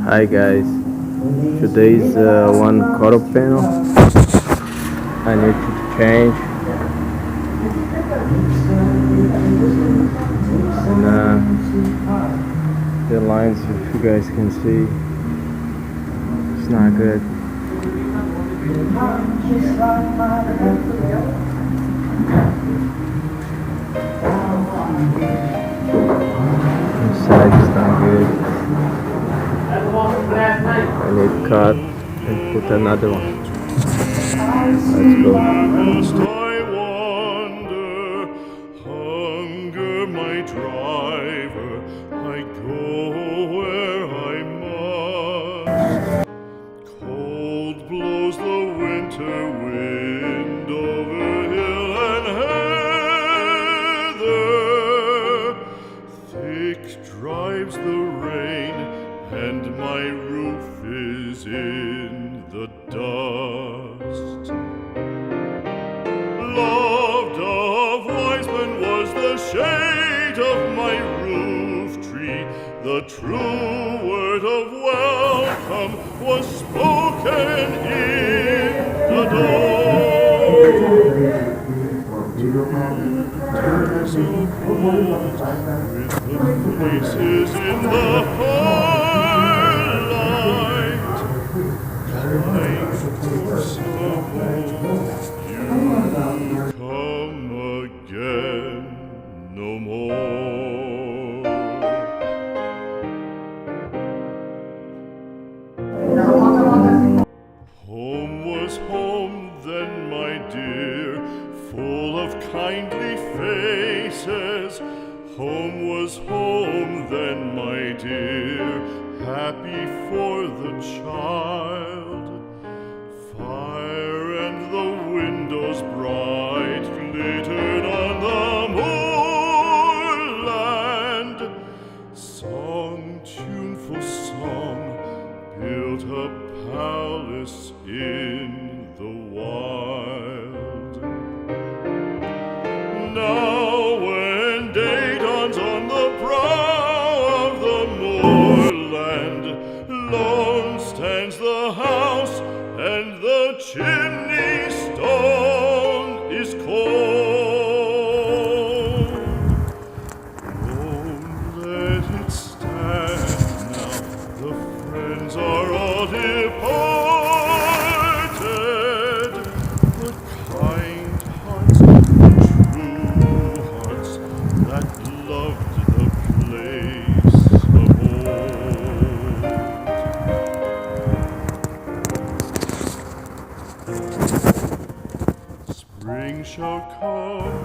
Hi guys, today's one quarter panel I need to change, and the lines, if you guys can see, it's not good. Inside is not good. I need cut and put another one. Let's go. I wander, hunger my driver, I go where I must. Cold blows the winter wind over hill and heather, thick drives the rain, and my roof is in the dust. Loved of wise men was the shade of my roof tree. The true word of welcome was spoken in the door. So cold, with the faces in the firelight, kind for sorrow, you come again no more. Home was home then, my dear, full of kindly faces. Home was home then, my dear, happy for the child. Fire and the windows bright glittered on the moorland. Song, tuneful song, built a palace in the wild. Now when day dawns on the brow of the moorland, lone stands the house and the chimney stone is cold. Don't let it stand now, the friends are all departed. The kind hearts, the true hearts that loved the place of old. Spring shall come